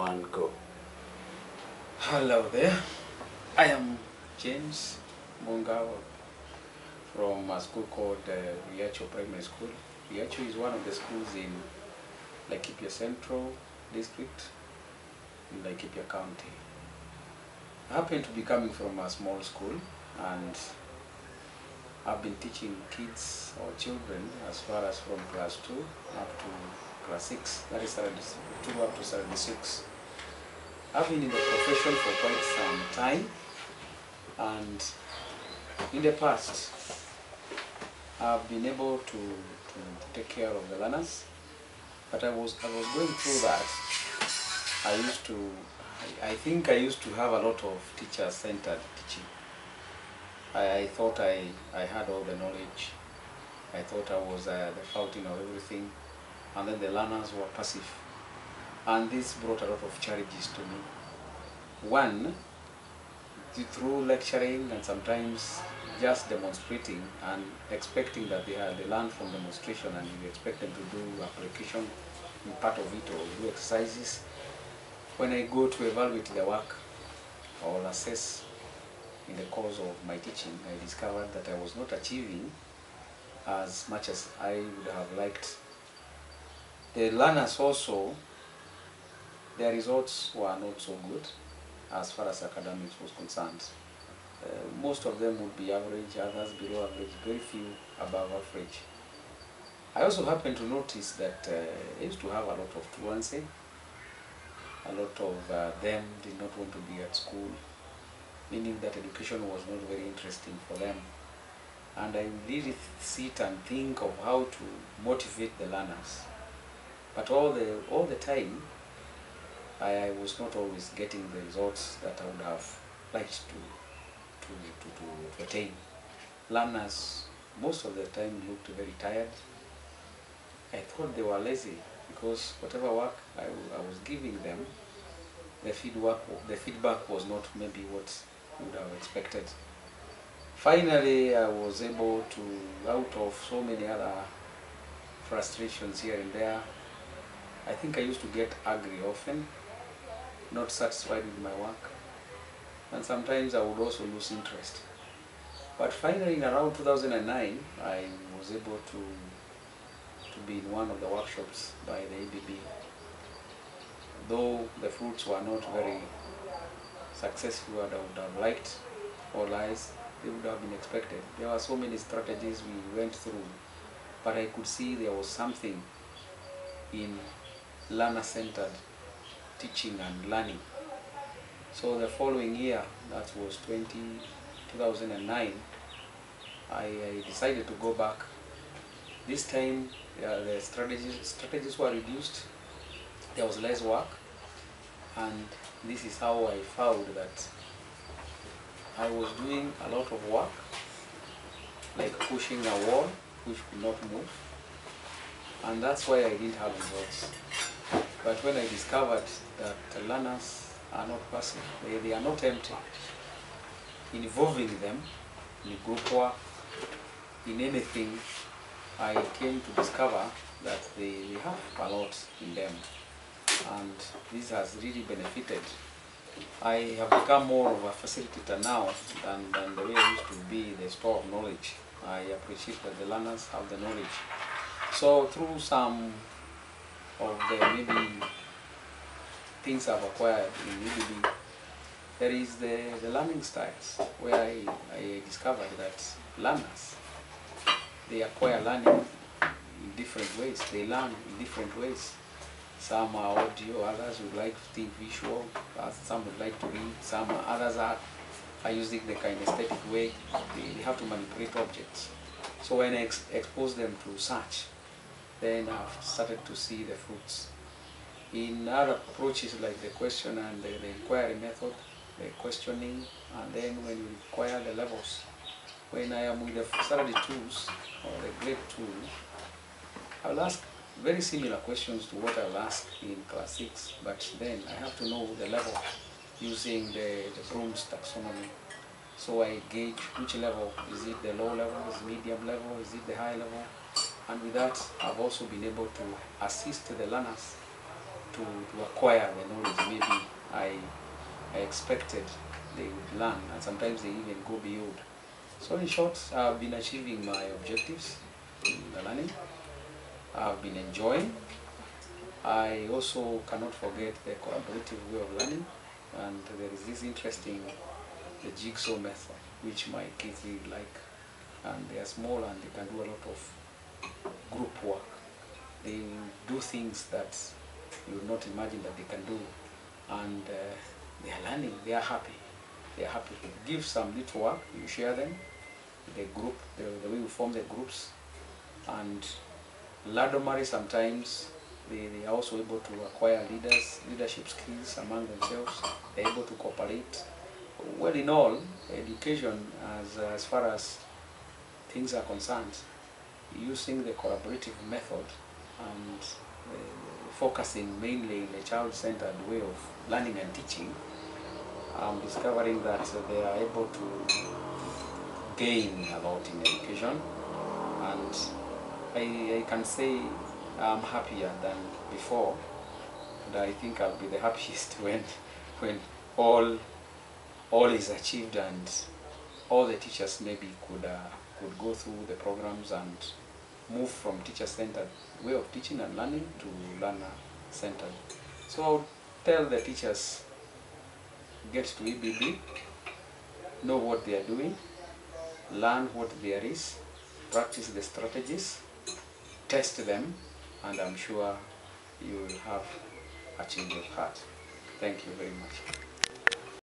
one, go. Hello there, I am James Munga from a school called Riacho Primary School. Riacho is one of the schools in Laikipia Central District in Laikipia County. I happen to be coming from a small school, and I've been teaching kids or children as far as from class 2 up to class 6, that is 2 up to 76. I've been in the profession for quite some time, and in the past I've been able to take care of the learners, but I was going through that. I think I used to have a lot of teacher-centered teaching. I thought I had all the knowledge. I thought I was the fountain of everything, and then the learners were passive. And this brought a lot of challenges to me. One, through lecturing and sometimes just demonstrating and expecting that they learn from demonstration, and you expect them to do application in part of it or do exercises. When I go to evaluate their work or assess in the course of my teaching, I discovered that I was not achieving as much as I would have liked. The learners also, their results were not so good as far as academics was concerned. Most of them would be average, others below average, very few above average. I also happened to notice that I used to have a lot of truancy. A lot of them did not want to be at school, meaning that education was not very interesting for them. And I really sit and think of how to motivate the learners. But all the time, I was not always getting the results that I would have liked to attain. Learners, most of the time, looked very tired. I thought they were lazy because whatever work I was giving them, the feedback was not maybe what I would have expected. Finally, I was able to, out of so many other frustrations here and there, I think I used to get angry often, not satisfied with my work, and sometimes I would also lose interest. But finally, in around 2009, I was able to be in one of the workshops by the ABB. Though the fruits were not very successful as I would have liked, or as they would have been expected. There were so many strategies we went through, but I could see there was something in learner-centered teaching and learning. So the following year, that was 2009, I decided to go back. This time the strategies were reduced, there was less work, and this is how I found that I was doing a lot of work, like pushing a wall which could not move, and that's why I didn't have results. But when I discovered that the learners are not passive, they are not empty, involving them in group work, in anything, I came to discover that they have a lot in them, and this has really benefited. I have become more of a facilitator now than the way I used to be the store of knowledge. I appreciate that the learners have the knowledge. So through some of the maybe things I've acquired in UBB, there is the learning styles, where I discovered that learners, they acquire learning in different ways. They learn in different ways. Some are audio, others would like to think visual, some would like to read, others are using the kinesthetic way. They have to manipulate objects. So when I expose them to search, then I've started to see the fruits. In other approaches like the question and the inquiry method, the questioning, and then when you require the levels, when I am with the study tools or the grade tool, I'll ask very similar questions to what I'll ask in class 6, but then I have to know the level using the Bloom's taxonomy. So I gauge which level. Is it the low level, is it medium level, is it the high level? And with that, I've also been able to assist the learners to acquire the knowledge maybe I expected they would learn, and sometimes they even go beyond. So in short, I've been achieving my objectives in the learning. I've been enjoying. I also cannot forget the collaborative way of learning, and there is this interesting the jigsaw method, which my kids really like, and they are small and they can do a lot of group work. They do things that you would not imagine that they can do, and they are learning, they are happy. They are happy. Give some little work, you share them, the group, the way you form the groups, and randomly sometimes they are also able to acquire leadership skills among themselves. They're able to cooperate. Well, in all, education, as far as things are concerned, using the collaborative method and focusing mainly in the child-centered way of learning and teaching, I'm discovering that they are able to gain a lot in education, and I can say I'm happier than before, and I think I'll be the happiest when all is achieved and all the teachers maybe could go through the programs and move from teacher-centered way of teaching and learning to learner-centered. So I'll tell the teachers, get to EBB, know what they are doing, learn what there is, practice the strategies, test them, and I'm sure you will have a change of heart. Thank you very much.